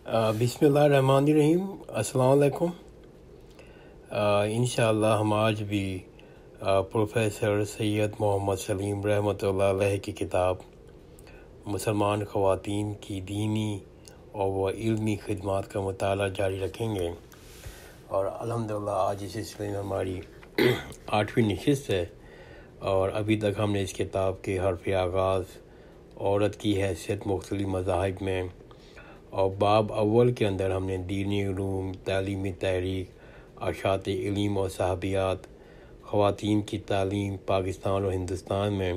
بسم اللہ الرحمن الرحیم۔ السلام علیکم۔ انشاءاللہ ہم آج بھی پروفیسر سید محمد سلیم رحمۃ اللہ علیہ کی کتاب مسلمان خواتین کی دینی اور وہ علمی خدمات کا مطالعہ جاری رکھیں گے، اور الحمدللہ آج اس سلسلے میں ہماری 8ویں نشست ہے، اور ابھی تک ہم نے اس کتاب کے حرف آغاز عورت کی حیثیت مختلف مذاہب میں اور باب اول کے اندر ہم نے دینی علوم، تعلیمی تحریک، اشاعت علم اور صحابیات، خواتین کی تعلیم پاکستان اور ہندوستان میں،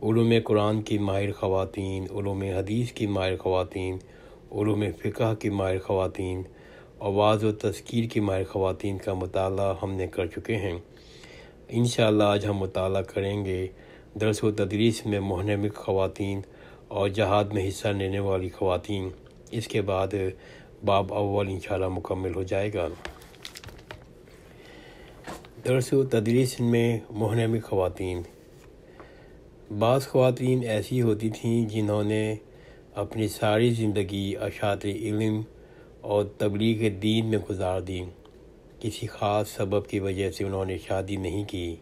علوم قرآن کی ماہر خواتین، علوم حدیث کی ماہر خواتین، علوم فقہ کی ماہر خواتین اور وعظ و تذکیر کی ماہر خواتین کا مطالعہ ہم نے کر چکے ہیں۔ انشاءاللہ آج ہم مطالعہ کریں گے درس و تدریس میں مہنمک خواتین اور جہاد میں حصہ لینے والی خواتین۔ اس کے بعد باب اول انشاءاللہ مکمل ہو جائے گا۔ درس و تدریس میں مہنمک خواتین۔ بعض خواتین ایسی ہوتی تھیں جنہوں نے اپنی ساری زندگی اشاعت علم اور تبلیغ دین میں گزار دی۔ کسی خاص سبب کی وجہ سے انہوں نے شادی نہیں کی۔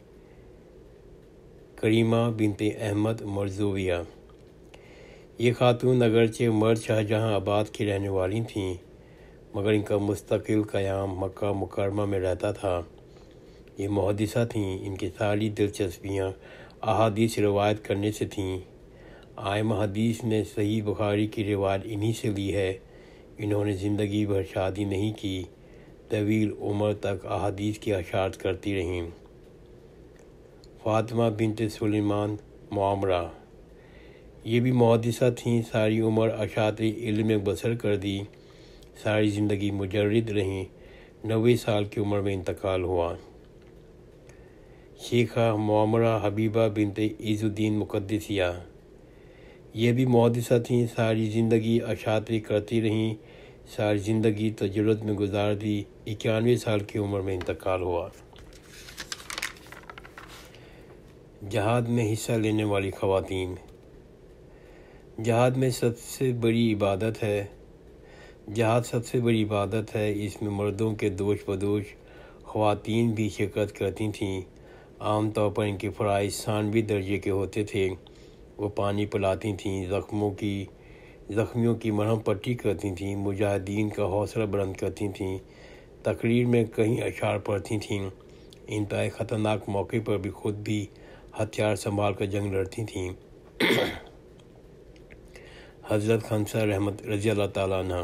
کریمہ بنت احمد مرزویہ۔ یہ خاتون اگرچہ مرد شاہجہاں آباد کی رہنے والی تھیں، مگر ان کا مستقل قیام مکہ مکرمہ میں رہتا تھا۔ یہ محدثہ تھیں، ان کی ساری دلچسپیاں احادیث روایت کرنے سے تھیں۔ ائمہ حدیث نے صحیح بخاری کی روایت انہی سے لی ہے۔ انہوں نے زندگی بھر شادی نہیں کی، طویل عمر تک احادیث کی اشاعت کرتی رہیں۔ فاطمہ بنت سلیمان معمرہ۔ یہ بھی محدثہ تھیں، ساری عمر اشاعت علم میں بسر کر دی، ساری زندگی مجرد رہیں، 90 سال کی عمر میں انتقال ہوا۔ شیخہ معمرہ حبیبہ بنت عز الدین مقدسیہ۔ یہ بھی محدثہ تھیں، ساری زندگی اشاعت کرتی رہیں، ساری زندگی تجرد میں گزار دی، 91 سال کی عمر میں انتقال ہوا۔ جہاد میں حصہ لینے والی خواتین۔ جہاد میں سب سے بڑی عبادت ہے۔ جہاد سب سے بڑی عبادت ہے، اس میں مردوں کے دوش بدوش خواتین بھی شرکت کرتی تھیں۔ عام طور پر ان کے فرائض ثانوی درجے کے ہوتے تھے۔ وہ پانی پلاتی تھیں، زخمیوں کی مرہم پٹی کرتی تھیں، مجاہدین کا حوصلہ بلند کرتی تھیں، تقریر میں کئی اشعار پڑھتی تھیں، انتہائی خطرناک موقع پر بھی خود بھی ہتھیار سنبھال کر جنگ لڑتی تھیں۔ حضرت حنسہ رضی اللہ تعالیٰ عنہ۔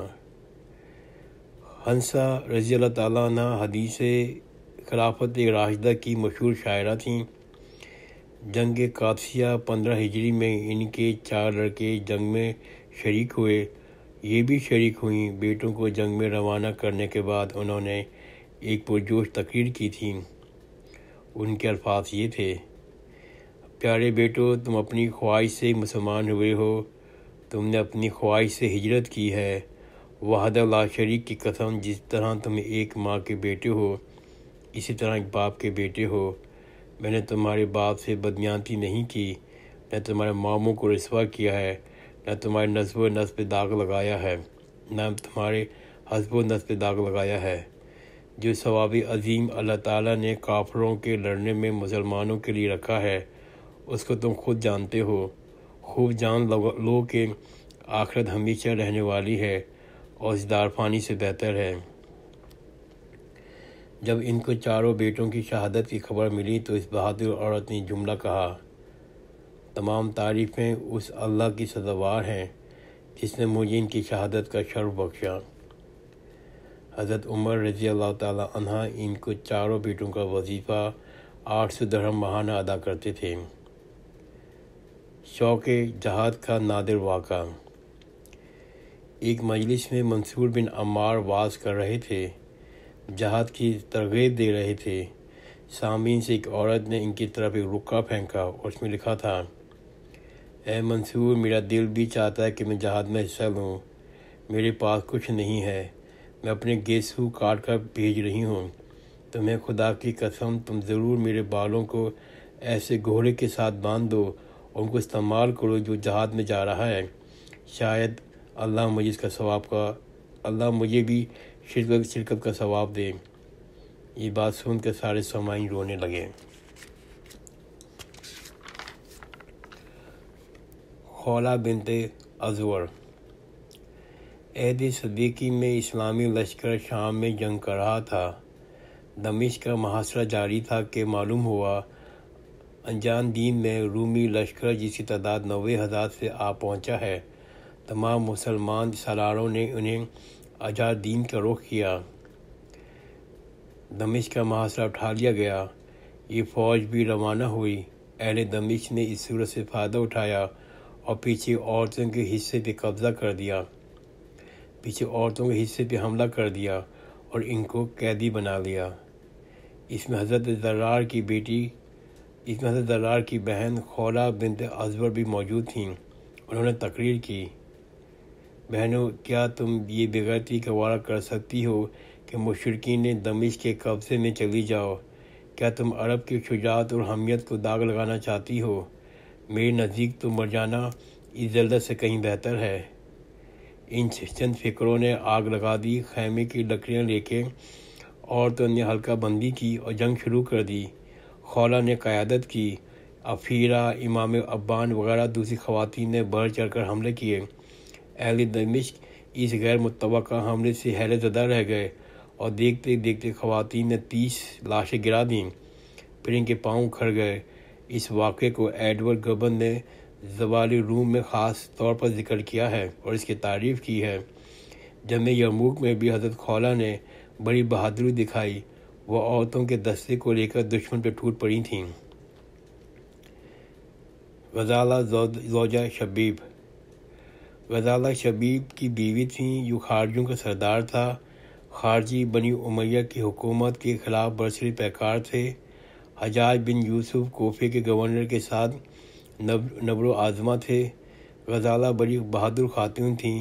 حنسہ رضی اللہ تعالیٰ عنہ حدیث خلافت راشدہ کی مشہور شاعرہ تھیں۔ جنگ قادسیہ 15 ہجری میں ان کے 4 لڑکے جنگ میں شریک ہوئے۔ یہ بھی شریک ہوئیں۔ بیٹوں کو جنگ میں روانہ کرنے کے بعد انہوں نے ایک پرجوش تقریر کی تھی۔ ان کے الفاظ یہ تھے: پیارے بیٹو، تم اپنی خواہش سے مسلمان ہوئے ہو، تم نے اپنی خواہش سے ہجرت کی ہے۔ وحدہ لا شریک کی قسم، جس طرح تم ایک ماں کے بیٹے ہو، اسی طرح ایک باپ کے بیٹے ہو۔ میں نے تمہارے باپ سے بدمیانتی نہیں کی، نہ تمہارے ماموں کو رسوا کیا ہے، نہ تمہارے نسب و نسب پہ داغ لگایا ہے، نہ تمہارے حسب و نسب پہ داغ لگایا ہے۔ جو ثواب عظیم اللہ تعالیٰ نے کافروں کے لڑنے میں مسلمانوں کے لیے رکھا ہے، اس کو تم خود جانتے ہو۔ خوب جان لو کہ آخرت ہمیشہ رہنے والی ہے اور اس دار فانی سے بہتر ہے۔ جب ان کو چاروں بیٹوں کی شہادت کی خبر ملی تو اس بہادر عورت نے جملہ کہا: تمام تعریفیں اس اللہ کی سزاوار ہیں جس نے مجھے ان کی شہادت کا شرف بخشا۔ حضرت عمر رضی اللہ تعالیٰ عنہ ان کو چاروں بیٹوں کا وظیفہ 800 درہم ماہانہ ادا کرتے تھے۔ شوق جہاد کا نادر واقعہ۔ ایک مجلس میں منصور بن عمار وعظ کر رہے تھے، جہاد کی ترغیب دے رہے تھے۔ سامعین سے ایک عورت نے ان کی طرف ایک رقعہ پھینکا اور اس میں لکھا تھا: اے منصور، میرا دل بھی چاہتا ہے کہ میں جہاد میں حصہ لوں، میرے پاس کچھ نہیں ہے، میں اپنے گیسو کاٹ کر بھیج رہی ہوں۔ تمہیں خدا کی قسم، تم ضرور میرے بالوں کو ایسے گھوڑے کے ساتھ باندھ دو اور ان کو استعمال کرو جو جہاد میں جا رہا ہے، شاید اللہ مجھے اس کا ثواب کا اللہ مجھے بھی شرکت کا ثواب دے۔ یہ بات سن کر سارے سامعین رونے لگے۔ خولہ بنت ازور۔ عہد صدیقی میں اسلامی لشکر شام میں جنگ کر رہا تھا۔ دمشق کا محاصرہ جاری تھا کہ معلوم ہوا انجان دین میں رومی لشکر جس کی تعداد 90,000 سے آ پہنچا ہے۔ تمام مسلمان سالاروں نے انہیں اجار دین کا رخ کیا۔ دمشق کا محاصرہ اٹھا لیا گیا۔ یہ فوج بھی روانہ ہوئی۔ اہل دمشق نے اس صورت سے فائدہ اٹھایا اور پیچھے عورتوں کے حصے پہ قبضہ کر دیا، عورتوں کے حصے پہ حملہ کر دیا اور ان کو قیدی بنا لیا۔ اس میں حضرت زرار کی بہن خولہ بنت ازور بھی موجود تھیں۔ انہوں نے تقریر کی، بہنوں، کیا تم یہ بغیرتی کا وعدہ کر سکتی ہو کہ مشرکین دمشق کے قبضے میں چلی جاؤ؟ کیا تم عرب کی شجاعت اور حمیت کو داغ لگانا چاہتی ہو؟ میرے نزدیک تو مر جانا اس ذلت سے کہیں بہتر ہے۔ ان چند فکروں نے آگ لگا دی۔ خیمے کی لکڑیاں لے کے عورتوں نے حلقہ بندی کی اور جنگ شروع کر دی۔ خولہ نے قیادت کی۔ افیرہ، امام ابان وغیرہ دوسری خواتین نے بڑھ چڑھ کر حملے کیے۔ اہل دمشق اس غیر متوقع حملے سے حیرت زدہ رہ گئے اور دیکھتے دیکھتے خواتین نے 30 لاشیں گرا دیں، پھر ان کے پاؤں اکھڑ گئے۔ اس واقعے کو ایڈورڈ گبن نے زوال روم میں خاص طور پر ذکر کیا ہے اور اس کی تعریف کی ہے۔ جنگ یرموک میں بھی حضرت خولہ نے بڑی بہادری دکھائی۔ وہ عورتوں کے دستے کو لے کر دشمن پہ ٹوٹ پڑی تھیں۔ غزالہ زوجہ شبیب۔ غزالہ شبیب کی بیوی تھیں، جو خارجیوں کا سردار تھا۔ خارجی بنی امیہ کی حکومت کے خلاف برسری پیکار تھے۔ حجاج بن یوسف کوفے کے گورنر کے ساتھ نبر و آزما تھے۔ غزالہ بڑی بہادر خاتون تھیں،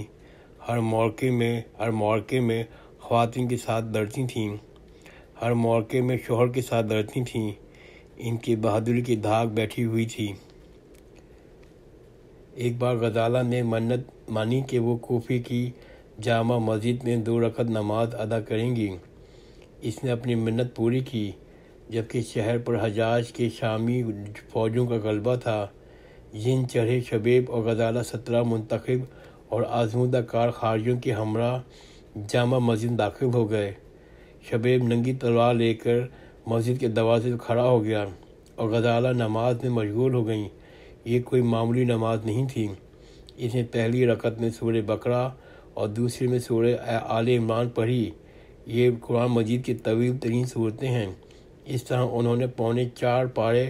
ہر موقع میں خواتین کے ساتھ لڑتی تھیں، ہر موقع میں شوہر کے ساتھ لڑتی تھیں۔ ان کی بہادری کی دھاک بیٹھی ہوئی تھی۔ ایک بار غزالہ نے منت مانی کہ وہ کوفے کی جامع مسجد میں 2 رکعت نماز ادا کریں گی۔ اس نے اپنی منت پوری کی۔ جبکہ شہر پر حجاج کے شامی فوجوں کا غلبہ تھا، جن چڑھے شبیب اور غزالہ 17 منتخب اور آزمودہ کار خارجیوں کے ہمراہ جامع مسجد داخل ہو گئے۔ شبیب ننگی تلوار لے کر مسجد کے دروازے پر کھڑا ہو گیا اور غزالہ نماز میں مشغول ہو گئیں۔ یہ کوئی معمولی نماز نہیں تھی۔ اس نے پہلی رکعت میں سورہ بقرہ اور دوسری میں سورہ آل عمران پڑھی۔ یہ قرآن مجید کی طویل ترین صورتیں ہیں۔ اس طرح انہوں نے 4.25 پارے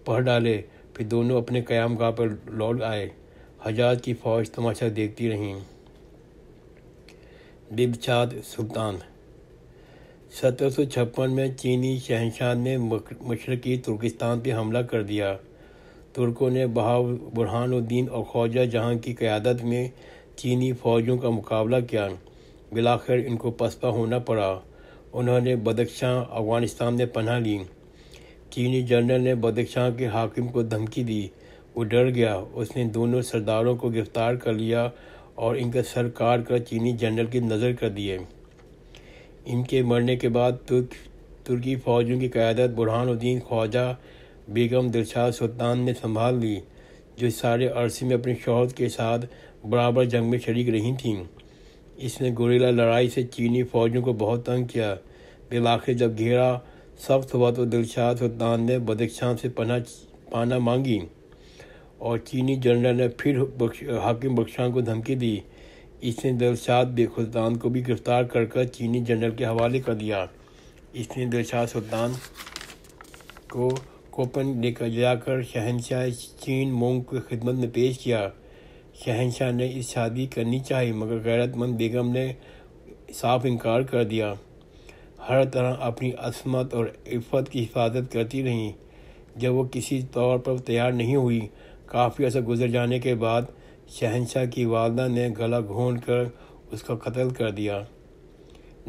پڑھ ڈالے، پھر دونوں اپنے قیام گاہ پر لوٹ آئے۔ حجاج کی فوج تماشا دیکھتی رہی۔ دلشاد سلطان۔ 1756 میں چینی شہنشاہ نے مشرقی ترکستان پہ حملہ کر دیا۔ ترکوں نے برہان الدین اور خواجہ جہاں کی قیادت میں چینی فوجوں کا مقابلہ کیا۔ بالآخر ان کو پسپا ہونا پڑا۔ انہوں نے بدخشاں افغانستان میں پناہ لی۔ چینی جنرل نے بدخشاں کے حاکم کو دھمکی دی۔ وہ ڈر گیا۔ اس نے دونوں سرداروں کو گرفتار کر لیا اور ان کا سر کاٹ کر چینی جنرل کی نظر کر دیے۔ ان کے مرنے کے بعد ترکی فوجوں کی قیادت برہان الدین خواجہ بیگم دلشاد سلطان نے سنبھال لی، جو سارے عرصے میں اپنے شوہر کے ساتھ برابر جنگ میں شریک رہی تھیں۔ اس نے گوریلا لڑائی سے چینی فوجوں کو بہت تنگ کیا۔ بالآخر جب گھیرا سخت ہوا تو دلشاد سلطان نے بدخشاں سے پناہ مانگی اور چینی جنرل نے پھر حاکم بدخشاں کو دھمکی دی۔ اس نے دلشاد سلطان کو بھی گرفتار کر چینی جنرل کے حوالے کر دیا۔ اس نے دلشاد سلطان کو کوپن لے جا کر شہنشاہ چین مونگ کی خدمت میں پیش کیا۔ شہنشاہ نے اس شادی کرنی چاہی، مگر غیرت مند بیگم نے صاف انکار کر دیا۔ ہر طرح اپنی عصمت اور عفت کی حفاظت کرتی رہیں۔ جب وہ کسی طور پر تیار نہیں ہوئی، کافی عرصہ گزر جانے کے بعد شہنشاہ کی والدہ نے گلا گھونٹ کر اس کا قتل کر دیا۔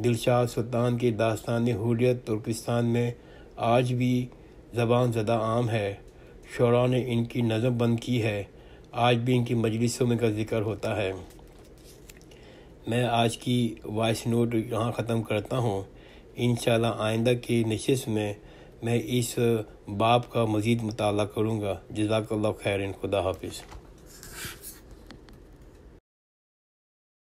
دلشاد سلطان کی داستان حریت ترکستان میں آج بھی زبان زدہ عام ہے۔ شعراء نے ان کی نظم بند کی ہے۔ آج بھی ان کی مجلسوں میں کا ذکر ہوتا ہے۔ میں آج کی وائس نوٹ یہاں ختم کرتا ہوں. انشاءاللہ آئندہ کی نشست میں اس باب کا مزید مطالعہ کروں گا. جزاک اللہ خیرن. خدا حافظ.